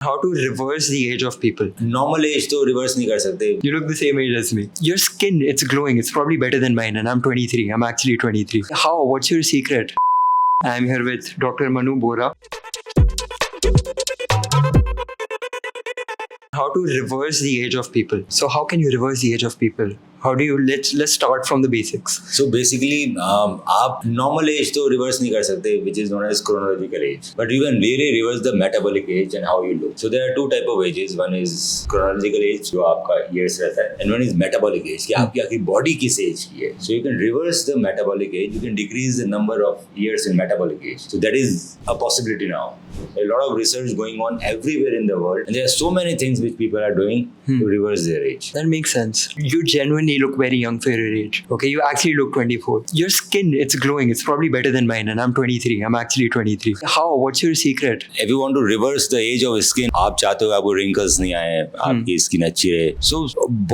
How to reverse the age of people. Normal age तो reverse नहीं कर सकते. You look the same age as me. Your skin, it's glowing. It's probably better than mine, and I'm 23. I'm actually 23. How? What's your secret? I'm here with Dr. Manu Bora. How to reverse the age of people. So how can you reverse the age of people? How do you let's start from the basics. So basically, आप normal age तो reverse नहीं कर सकते, which is known as chronological age. But you can really reverse the metabolic age and how you look. So there are two type of ages. One is chronological age जो आपका years रहता है, and one is metabolic age कि आपकी आखिर body किस age की है. So you can reverse the metabolic age. You can decrease the number of years in metabolic age. So that is a possibility now. A lot of research going on everywhere in the world, and there are so many things which people are doing to reverse their age. That makes sense. You genuinely look very young for your age. Okay, you actually look 24. Your skin, it's glowing. It's probably better than mine, and I'm 23. I'm actually 23. How? What's your secret? If you want to reverse the age of skin, आप चाहते हो आपको wrinkles नहीं आए, आपकी skin अच्छी रहे. So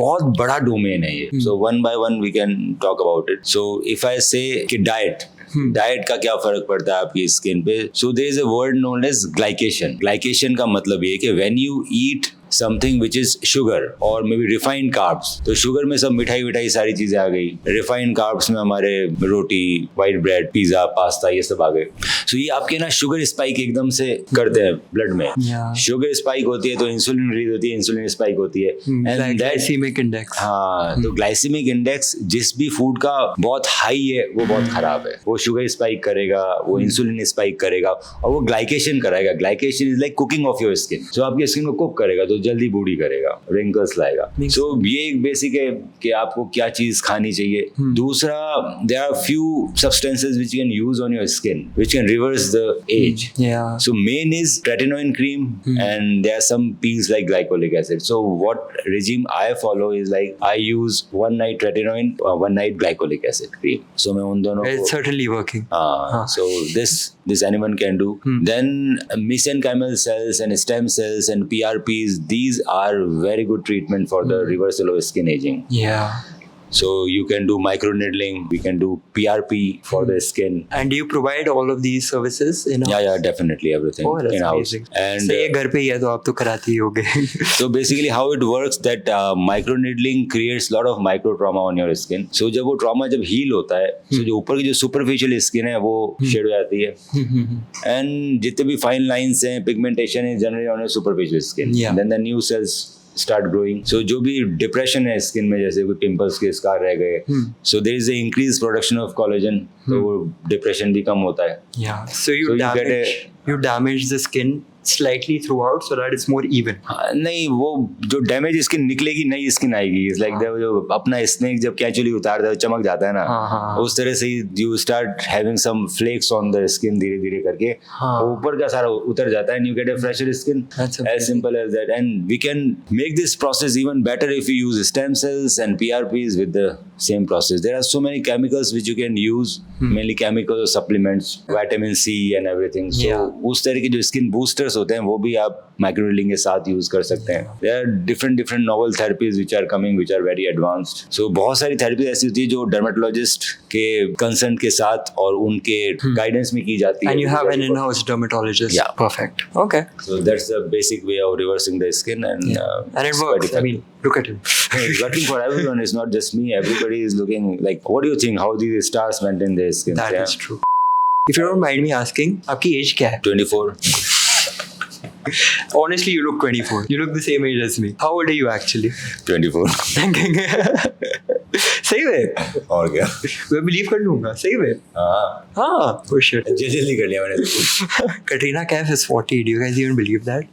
बहुत बड़ा domain है ये. So one by one we can talk about it. So if I say कि diet. डाइट का क्या फर्क पड़ता है आपकी स्किन पे. So there is a word known as glycation. Glycation का मतलब ये है कि when you eat something which is sugar और मे बी रिफाइंड कार्ब्स. तो शुगर में सब मिठाई विठाई सारी चीजें आ गई. रिफाइंड कार्ब्स में हमारे रोटी, व्हाइट ब्रेड, पिज्जा, पास्ता ये सब आ गए. सो ये आपके ना शुगर स्पाइक एकदम से करते हैं ब्लड में. शुगर स्पाइक होती है तो इंसुलिन रिलीज होती है, इंसुलिन स्पाइक होती है. And glycaemic index. हाँ, तो ग्लाइसेमिक इंडेक्स जिस भी फूड का बहुत हाई है वो बहुत खराब है. वो शुगर स्पाइक करेगा, वो इंसुलिन स्पाइक करेगा और वो ग्लाइकेशन कराएगा. Glycation is like cooking of your skin. So आपकी स्किन को कुक करेगा तो जल्दी बूढ़ी करेगा, रिंकल्स लाएगा. सो ये एक बेसिक है कि आपको क्या चीज खानी चाहिए. दूसरा, there are few substances which you can use on your skin which can reverse the age. So main is tretinoin cream and there are some peels like glycolic acid. So what regime I follow is like I use one night tretinoin, one night glycolic acid cream. So मैं उन दोनों It's certainly working. So this anyone can do. Then mesenchymal cells and stem cells and PRPs, these are very good treatment for the reversal of skin aging. Yeah. So you can do microneedling, we can do PRP for the skin. And do you provide all of these services in-house? Yeah, definitely everything in-house. And ये घर पे ही है तो आप तो कराते ही होगे. So basically how it works that microneedling creates lot of micro trauma on your skin. So जब वो trauma जब heal होता है, so जो ऊपर की जो superficial skin है वो shed हो जाती है. And जितने भी fine lines हैं, pigmentation is generally on your superficial skin. Yeah. Then the new cells start growing. So जो भी डिप्रेशन है स्किन में, जैसे कोई पिंपल्स के स्कार रह गए, so there is a increased production of collagen, तो वो डिप्रेशन भी कम होता है. Yeah. So you damage the skin slightly throughout so that it's more even. नहीं, वो जो डैमेज स्किन निकलेगी नई स्किन आएगी. इट्स लाइक जो अपना स्नेक जब कैचुअली उतारता है चमक जाता है ना, उस तरह से you start having some flakes on the skin धीरे धीरे करके ऊपर का सारा उतर जाता है and you get a fresher skin. As simple as that. And we can make this process even better if you use stem cells and PRPs with the same process. There are so many chemicals which you can use, mainly chemical supplements, vitamin C and everything. So उस तरह के जो skin boosters होते हैं वो भी आप microneedling के साथ यूज कर सकते हैं. There are different novel therapies which are coming, which are very advanced. So बहुत सारी थेरेपी ऐसी होती है जो डर्मेटोलॉजिस्ट के कंसर्न के साथ और उनके गाइडेंस में की जाती है. And you have an in-house dermatologist. Yeah. Perfect. Okay. So that's the basic way of reversing the skin and it works. I mean, look at him. It's working for everyone. It's not just me. Everybody is looking like, what do you think? How these stars maintain their skin? That is true. If you don't mind me asking, आपकी as क्या है? 24. Honestly, you look 24. You look the same age as me. How old are you actually? 24. सही में? और क्या? मैं believe कर लूंगा. सही में? हाँ. Oh shit. जल्दी कर लिया मैंने. Katrina Kaif is 40. Do you guys even believe that?